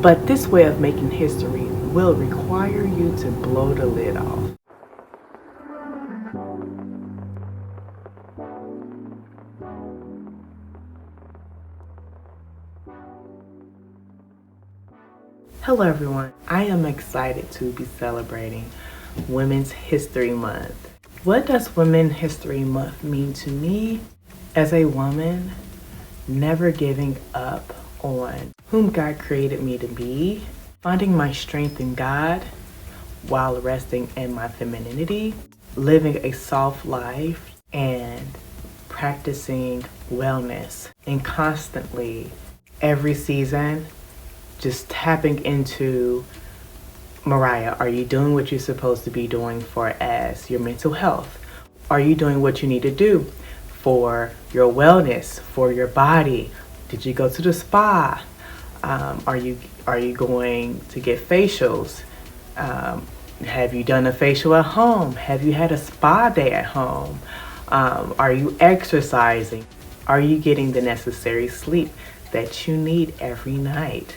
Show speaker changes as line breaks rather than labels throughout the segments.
But this way of making history will require you to blow the lid off. Hello everyone, I am excited to be celebrating Women's History Month. What does Women's History Month mean to me? As a woman, never giving up on whom God created me to be, finding my strength in God while resting in my femininity, living a soft life, and practicing wellness, and constantly, every season, just tapping into, Mariah, are you doing what you're supposed to be doing for as your mental health? Are you doing what you need to do for your wellness, for your body? Did you go to the spa? Are you going to get facials? Have you done a facial at home? Have you had a spa day at home? Are you exercising? Are you getting the necessary sleep that you need every night?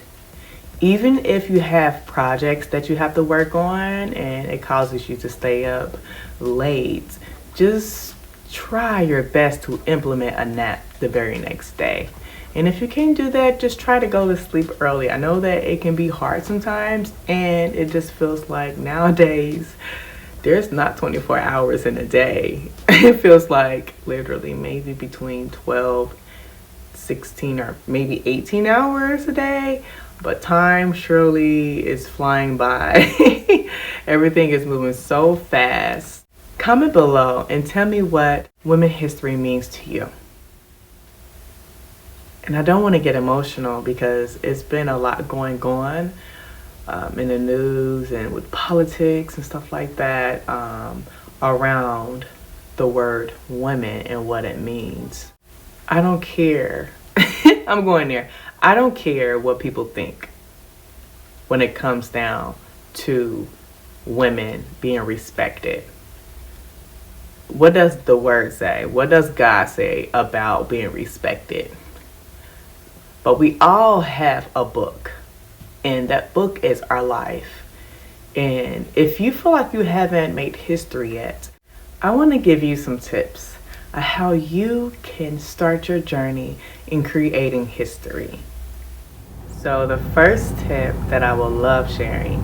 Even if you have projects that you have to work on and it causes you to stay up late, just try your best to implement a nap the very next day. And if you can't do that, just try to go to sleep early. I know that it can be hard sometimes, and it just feels like nowadays there's not 24 hours in a day. It feels like literally maybe between 12, 16, or maybe 18 hours a day. But time surely is flying by. Everything is moving so fast. Comment below and tell me what women's history means to you. And I don't want to get emotional because it's been a lot going on in the news and with politics and stuff like that around the word women and what it means. I don't care. I'm going there. I don't care what people think when it comes down to women being respected. What does the word say? What does God say about being respected? But we all have a book, and that book is our life. And if you feel like you haven't made history yet, I want to give you some tips on how you can start your journey in creating history. So the first tip that I will love sharing,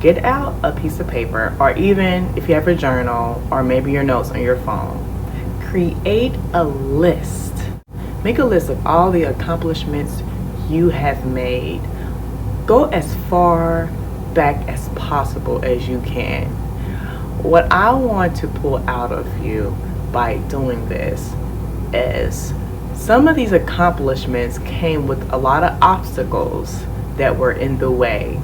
get out a piece of paper, or even if you have a journal or maybe your notes on your phone, create a list. Make a list of all the accomplishments you have made. Go as far back as possible as you can. What I want to pull out of you by doing this is some of these accomplishments came with a lot of obstacles that were in the way.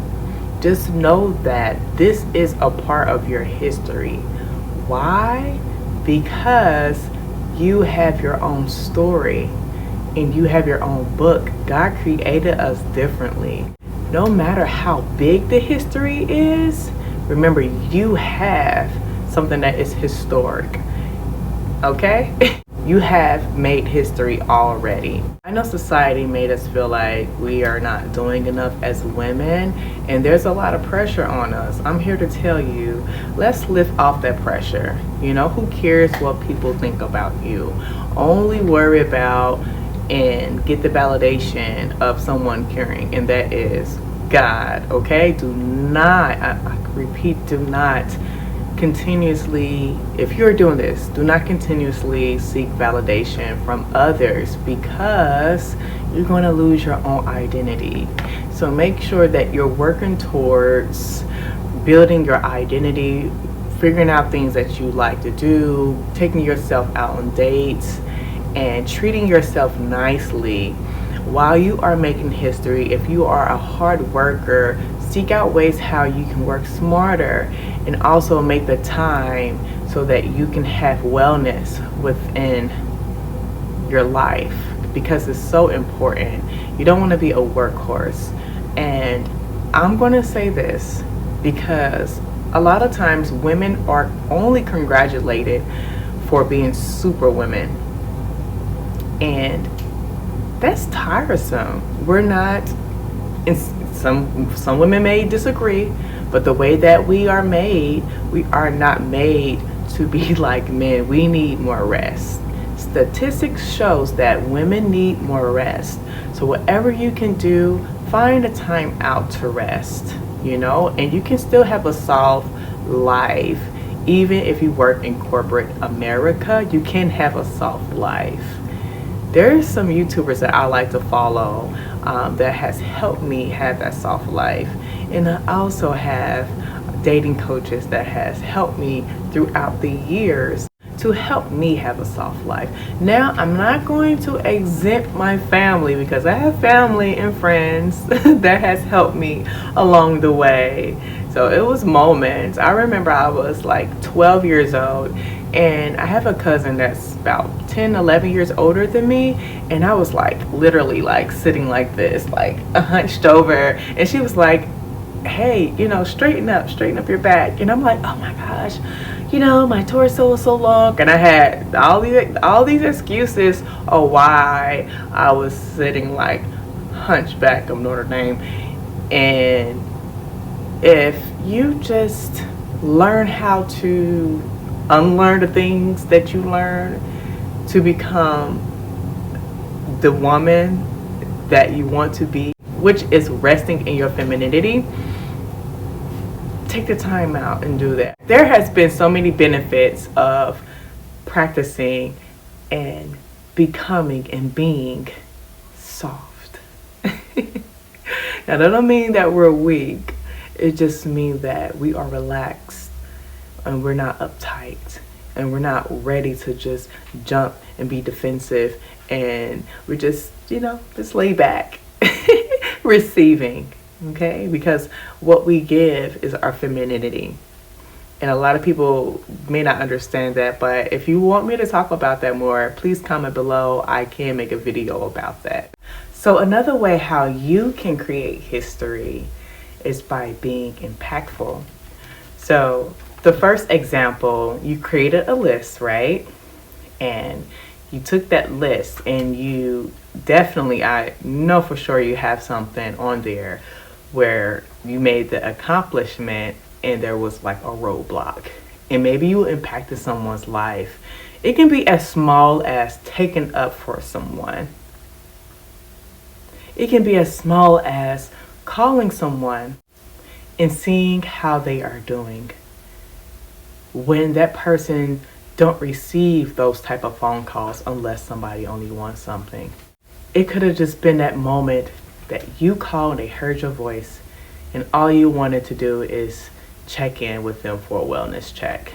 Just know that this is a part of your history. Why? Because you have your own story and you have your own book. God created us differently. No matter how big the history is, remember you have something that is historic. Okay? You have made history already. I know society made us feel like we are not doing enough as women, and there's a lot of pressure on us. I'm here to tell you, let's lift off that pressure. You know, who cares what people think about you? Only worry about and get the validation of someone caring, and that is God, okay? Do not, I repeat, do not continuously, if you're doing this, do not continuously seek validation from others, because you're going to lose your own identity. So make sure that you're working towards building your identity, figuring out things that you like to do, taking yourself out on dates, and treating yourself nicely while you are making history. If you are a hard worker, seek out ways how you can work smarter and also make the time so that you can have wellness within your life, because it's so important. You don't want to be a workhorse. And I'm going to say this because a lot of times women are only congratulated for being super women, and that's tiresome. We're not And some women may disagree, but the way that we are not made to be like men. We need more rest. Statistics shows that women need more rest. So whatever you can do, find a time out to rest, and you can still have a soft life. Even if you work in corporate America, you can have a soft life. There's some YouTubers that I like to follow that has helped me have that soft life. And I also have dating coaches that has helped me throughout the years to help me have a soft life. Now, I'm not going to exempt my family, because I have family and friends that has helped me along the way. So it was moments. I remember I was like 12 years old, and I have a cousin that's about 10, 11 years older than me, and I was like literally like sitting like this, like hunched over, and she was like, hey, straighten up your back. And I'm like, oh my gosh, my torso is so long. And I had all these excuses of why I was sitting like hunchback of Notre Dame. And if you just learn how to unlearn the things that you learn to become the woman that you want to be, which is resting in your femininity, take the time out and do that. There has been so many benefits of practicing and becoming and being soft. Now, that don't mean that we're weak. It just means that we are relaxed and we're not uptight and we're not ready to just jump and be defensive, and we're just, just lay back, receiving. Okay, because what we give is our femininity. And a lot of people may not understand that, but if you want me to talk about that more, please comment below. I can make a video about that. So another way how you can create history is by being impactful. So the first example, you created a list, right? And you took that list and you definitely, I know for sure you have something on there where you made the accomplishment and there was like a roadblock, and maybe you impacted someone's life. It can be as small as taking up for someone. It can be as small as calling someone and seeing how they are doing. When that person don't receive those type of phone calls unless somebody only wants something. It could have just been that moment that you called and they heard your voice, and all you wanted to do is check in with them for a wellness check.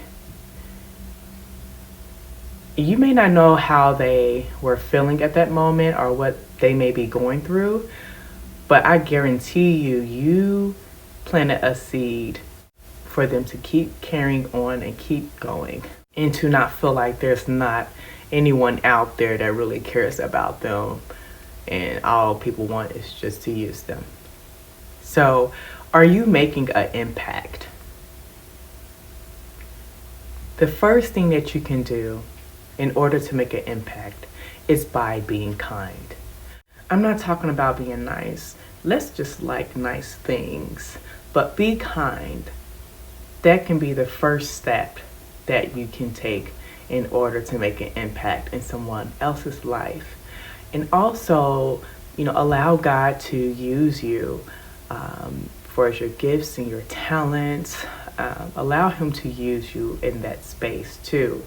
You may not know how they were feeling at that moment or what they may be going through, but I guarantee you planted a seed for them to keep carrying on and keep going, and to not feel like there's not anyone out there that really cares about them and all people want is just to use them. So, are you making an impact? The first thing that you can do in order to make an impact is by being kind. I'm not talking about being nice. Let's just like nice things, but be kind. That can be the first step that you can take in order to make an impact in someone else's life. And also, allow God to use you for your gifts and your talents. Allow Him to use you in that space too.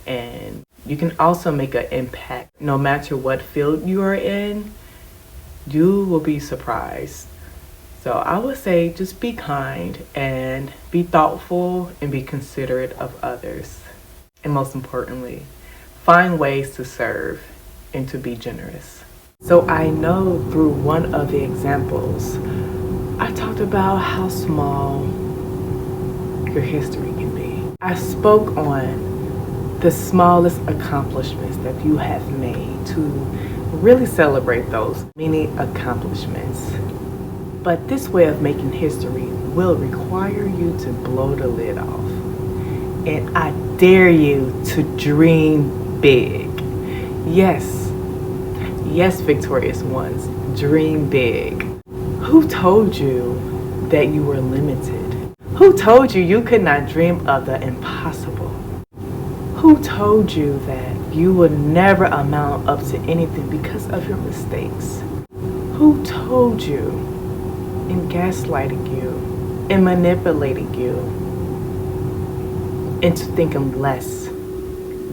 And you can also make an impact no matter what field you are in. You will be surprised. So I would say just be kind and be thoughtful and be considerate of others. And most importantly, find ways to serve and to be generous. So I know through one of the examples, I talked about how small your history can be. I spoke on the smallest accomplishments that you have made to really celebrate those many accomplishments. But this way of making history will require you to blow the lid off. And I dare you to dream big. Yes, victorious ones, dream big. Who told you that you were limited? Who told you you could not dream of the impossible? Who told you that you would never amount up to anything because of your mistakes? Who told you and gaslighting you and manipulating you into thinking less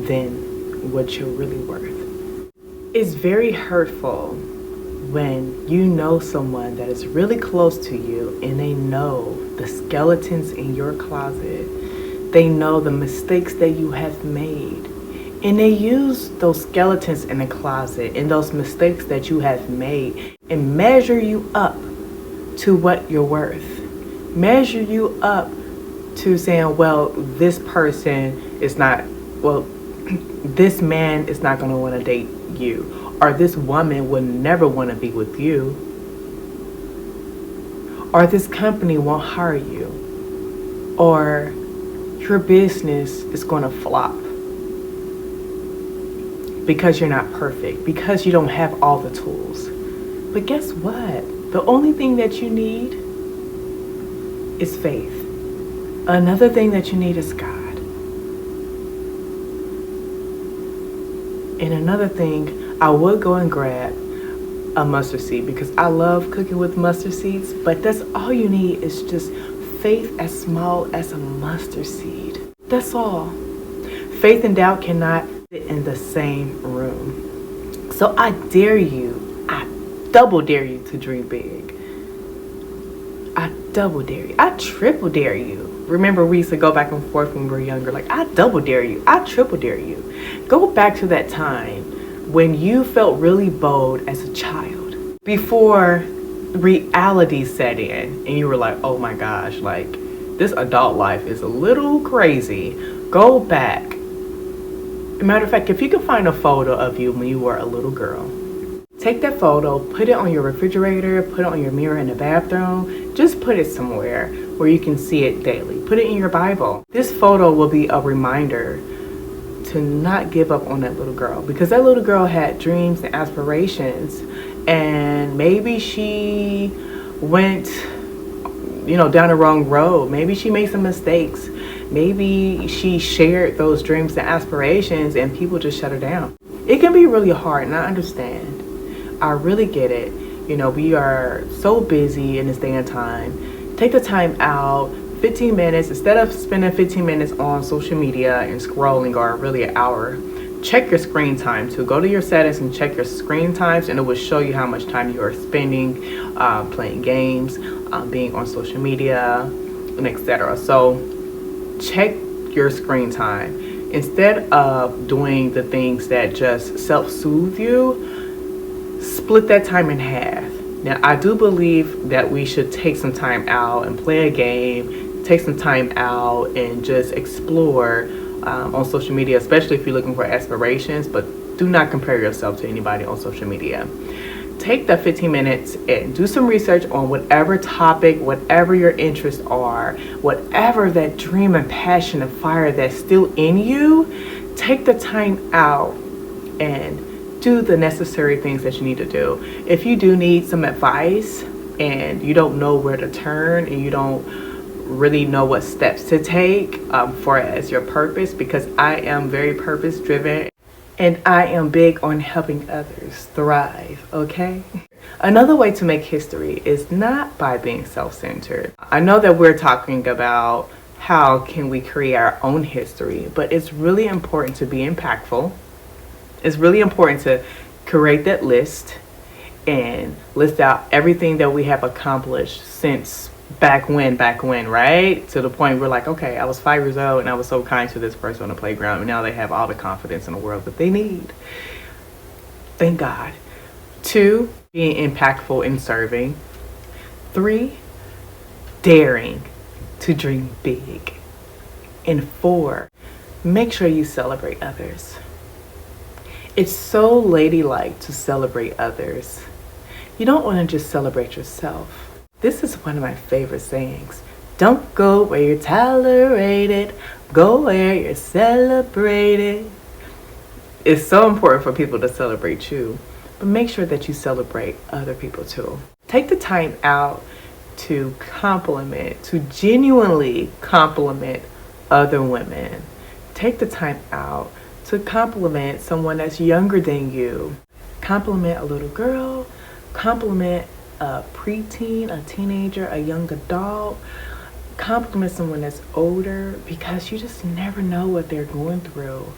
than what you're really worth? It's very hurtful when you know someone that is really close to you and they know the skeletons in your closet. They know the mistakes that you have made. And they use those skeletons in the closet and those mistakes that you have made and measure you up to what you're worth. Measure you up to saying, well, this person is not, well, this man is not going to want to date you, or this woman would never want to be with you, or this company won't hire you, or your business is going to flop because you're not perfect, because you don't have all the tools. But guess what? The only thing that you need is faith. Another thing that you need is God. And another thing, I would go and grab a mustard seed because I love cooking with mustard seeds, but that's all you need is just faith as small as a mustard seed. That's all. Faith and doubt cannot sit in the same room. So I dare you, I double dare you to dream big. I double dare you. I triple dare you. Remember, we used to go back and forth when we were younger. Like, I double dare you. I triple dare you. Go back to that time when you felt really bold as a child. Before reality set in and you were like, oh my gosh, like, this adult life is a little crazy. Go back. Matter of fact, if you can find a photo of you when you were a little girl, take that photo, put it on your refrigerator, put it on your mirror in the bathroom, just put it somewhere where you can see it daily. Put it in your Bible. This photo will be a reminder to not give up on that little girl, because that little girl had dreams and aspirations, and maybe she went, down the wrong road. Maybe she made some mistakes. Maybe she shared those dreams and aspirations and people just shut her down. It can be really hard, and I understand. I really get it. We are so busy in this day and time. Take the time out, 15 minutes, instead of spending 15 minutes on social media and scrolling, or really an hour, check your screen time too. Go to your settings and check your screen times, and it will show you how much time you are spending playing games, being on social media, and etc. So check your screen time. Instead of doing the things that just self-soothe you, split that time in half. Now, I do believe that we should take some time out and play a game, take some time out and just explore on social media, especially if you're looking for aspirations, but do not compare yourself to anybody on social media. Take that 15 minutes and do some research on whatever topic, whatever your interests are, whatever that dream and passion and fire that's still in you. Take the time out and do the necessary things that you need to do. If you do need some advice and you don't know where to turn and you don't really know what steps to take for as your purpose, because I am very purpose driven and I am big on helping others thrive, okay? Another way to make history is not by being self-centered. I know that we're talking about how can we create our own history, but it's really important to be impactful. It's really important to create that list and list out everything that we have accomplished since back when, right? To the point where like, okay, I was 5 years old and I was so kind to this person on the playground, and now they have all the confidence in the world that they need. Thank God. 2, being impactful in serving. 3, daring to dream big. And 4, make sure you celebrate others. It's so ladylike to celebrate others. You don't want to just celebrate yourself. This is one of my favorite sayings. Don't go where you're tolerated, go where you're celebrated. It's so important for people to celebrate you, but make sure that you celebrate other people too. Take the time out to compliment, to genuinely compliment other women. Take the time out to compliment someone that's younger than you. Compliment a little girl, compliment a preteen, a teenager, a young adult. Compliment someone that's older, because you just never know what they're going through.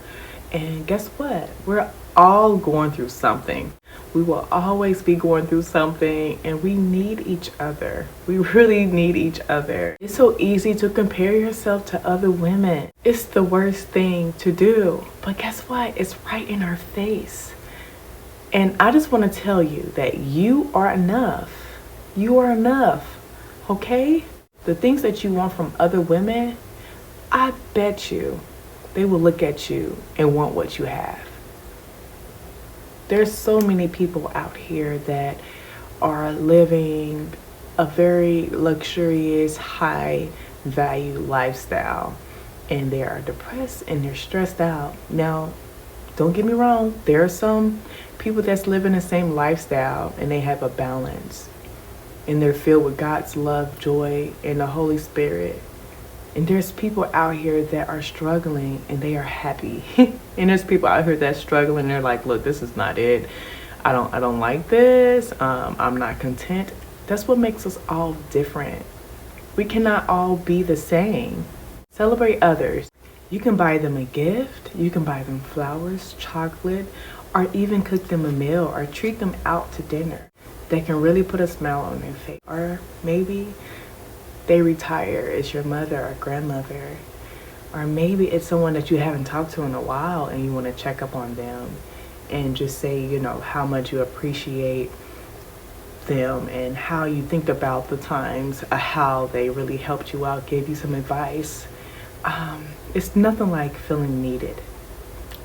And guess what? We're all going through something. We will always be going through something, and we need each other. We really need each other. It's so easy to compare yourself to other women. It's the worst thing to do. But guess what? It's right in our face. And I just want to tell you that you are enough. You are enough, okay? The things that you want from other women, I bet you they will look at you and want what you have. There's so many people out here that are living a very luxurious, high value lifestyle, and they are depressed and they're stressed out. Now, don't get me wrong, there are some people that's living the same lifestyle and they have a balance, and they're filled with God's love, joy, and the Holy Spirit. And there's people out here that are struggling and they are happy. And there's people out here that's struggling and they're like, look, this is not it. I don't like this. I'm not content. That's what makes us all different. We cannot all be the same. Celebrate others. You can buy them a gift. You can buy them flowers, chocolate, or even cook them a meal or treat them out to dinner. That can really put a smile on their face. Or maybe they retire, it's your mother or grandmother, or maybe it's someone that you haven't talked to in a while and you want to check up on them and just say, you know, how much you appreciate them and how you think about the times how they really helped you out, gave you some advice. It's nothing like feeling needed.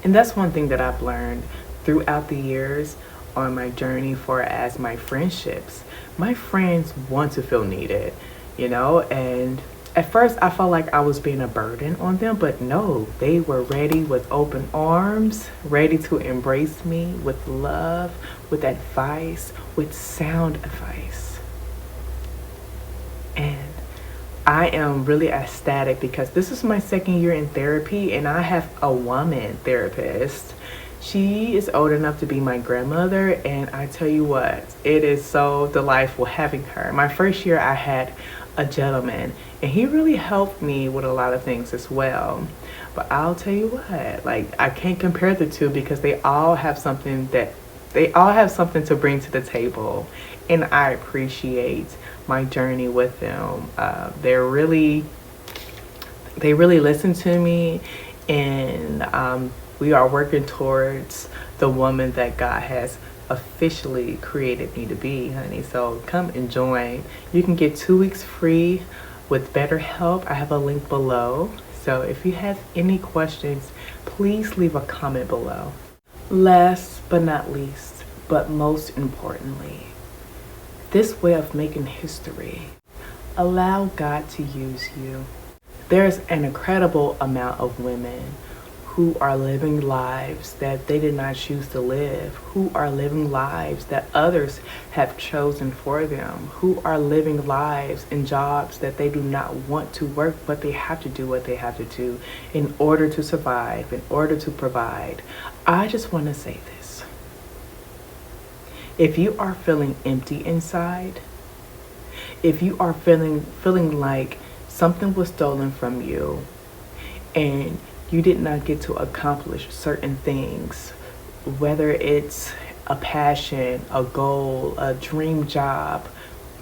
And that's one thing that I've learned throughout the years on my journey for as my friendships. My friends want to feel needed. You know, and at first I felt like I was being a burden on them, but no, they were ready with open arms, ready to embrace me with love, with advice, with sound advice. And I am really ecstatic because this is my second year in therapy, and I have a woman therapist. She is old enough to be my grandmother, and I tell you what, it is so delightful having her. My first year I had a gentleman, and he really helped me with a lot of things as well. But I'll tell you what, like, I can't compare the two because they all have something to bring to the table, and I appreciate my journey with them. They really listen to me, and we are working towards the woman that God has officially created me to be, honey. So come and join. You can get 2 weeks free with BetterHelp. I have a link below. So if you have any questions, please leave a comment below. Last but not least, but most importantly, this way of making history. Allow God to use you. There's an incredible amount of women who are living lives that they did not choose to live, who are living lives that others have chosen for them, who are living lives in jobs that they do not want to work, but they have to do what they have to do in order to survive, in order to provide. I just want to say this. If you are feeling empty inside, if you are feeling like something was stolen from you and you did not get to accomplish certain things, whether it's a passion, a goal, a dream job,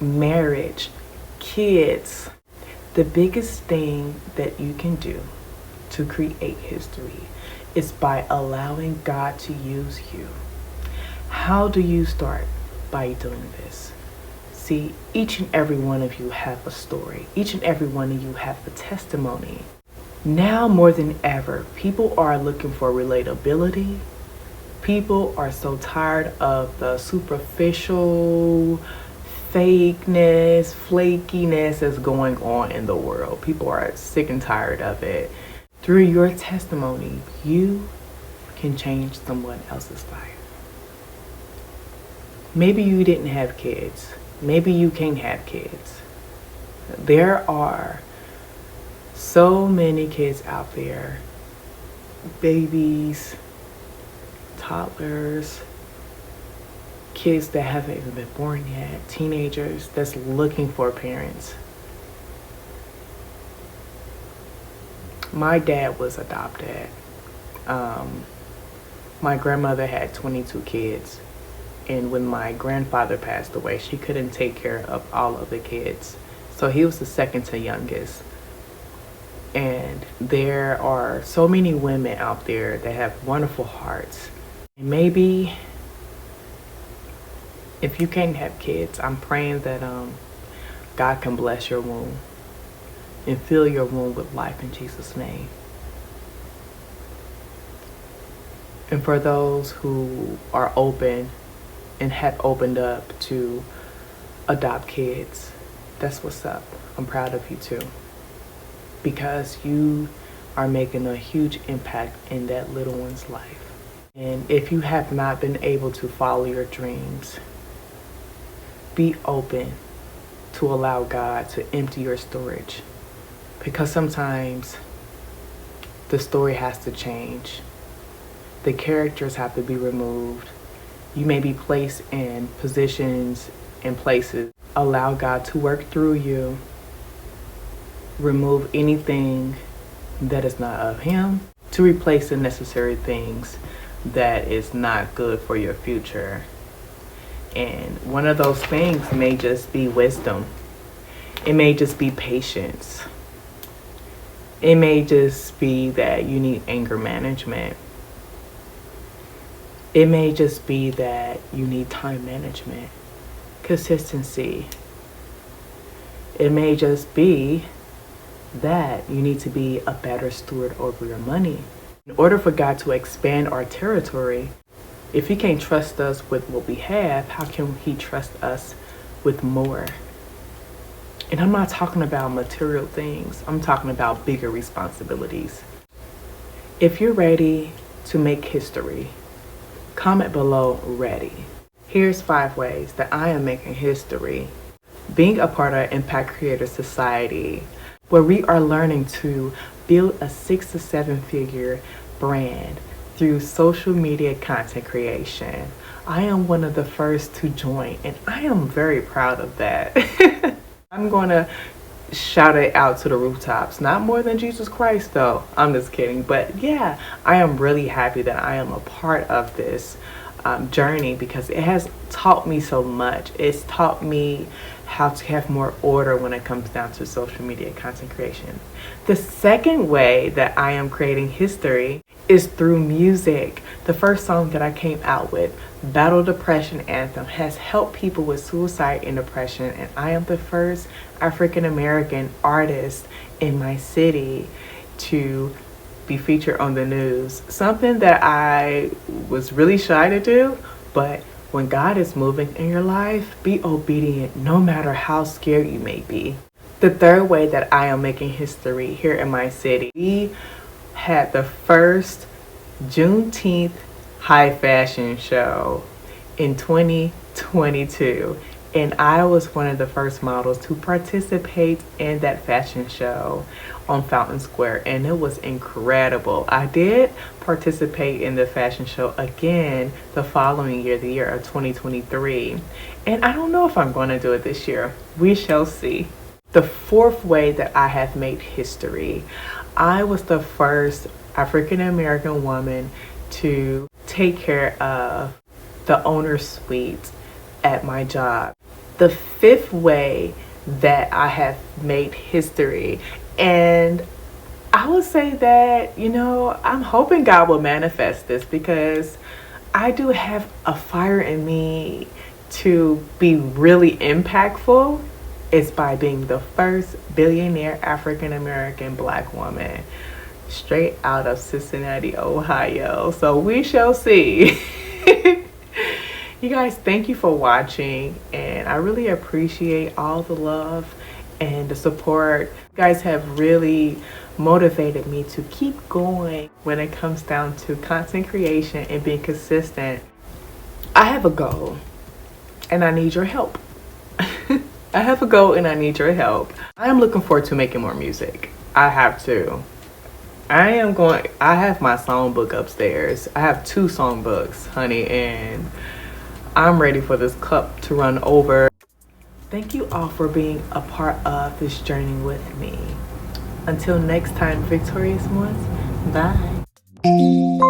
marriage, kids, the biggest thing that you can do to create history is by allowing God to use you. How do you start? By doing this. See, each and every one of you have a story. Each and every one of you have a testimony. Now more than ever, people are looking for relatability. People are so tired of the superficial fakeness, flakiness that's going on in the world. People are sick and tired of it. Through your testimony, you can change someone else's life. Maybe you didn't have kids. maybe you can't have kids. There are so many kids out there, babies, toddlers, kids that haven't even been born yet, teenagers that's looking for parents. My dad was adopted. My grandmother had 22 kids, and when my grandfather passed away, she couldn't take care of all of the kids. So he was the second to youngest. And there are so many women out there that have wonderful hearts. And maybe if you can't have kids, I'm praying that God can bless your womb and fill your womb with life in Jesus' name. And for those who are open and have opened up to adopt kids, that's what's up. I'm proud of you too, because you are making a huge impact in that little one's life. And if you have not been able to follow your dreams, be open to allow God to empty your storage, because sometimes the story has to change. The characters have to be removed. You may be placed in positions and places. Allow God to work through you. Remove anything that is not of Him to replace the necessary things that is not good for your future. And one of those things may just be wisdom. It may just be patience. It may just be that you need anger management. It may just be that you need time management, consistency. It may just be that you need to be a better steward over your money. In order for God to expand our territory, if He can't trust us with what we have, how can He trust us with more? And I'm not talking about material things. I'm talking about bigger responsibilities. If you're ready to make history, comment below ready. Here's 5 ways that I am making history. Being a part of Impact Creator Society, where we are learning to build a 6 to 7 figure brand through social media content creation. I am one of the first to join, and I am very proud of that. I'm going to shout it out to the rooftops. Not more than Jesus Christ though. I'm just kidding. But yeah, I am really happy that I am a part of this journey, because it has taught me so much. It's taught me how to have more order when it comes down to social media content creation. The second way that I am creating history is through music. The first song that I came out with, Battle Depression Anthem, has helped people with suicide and depression, and I am the first African American artist in my city to be featured on the news. Something that I was really shy to do, but when God is moving in your life, be obedient no matter how scared you may be. The third way that I am making history here in my city, we had the first Juneteenth high fashion show in 2022, and I was one of the first models to participate in that fashion show on Fountain Square, and it was incredible. I did participate in the fashion show again the following year, the year of 2023, and I don't know if I'm going to do it this year. We shall see. The fourth way that I have made history, I was the first African American woman to take care of the owner's suite at my job. The fifth way that I have made history, and I would say that, I'm hoping God will manifest this, because I do have a fire in me to be really impactful. It's by being the first billionaire African American Black woman straight out of Cincinnati, Ohio. So we shall see. You guys, thank you for watching, and I really appreciate all the love and the support. You guys have really motivated me to keep going when it comes down to content creation and being consistent. I have a goal, and I need your help. I have a goal and I need your help. I am looking forward to making more music. I have to. I have my songbook upstairs. I have 2 songbooks, honey, and I'm ready for this cup to run over. Thank you all for being a part of this journey with me. Until next time, victorious ones, bye.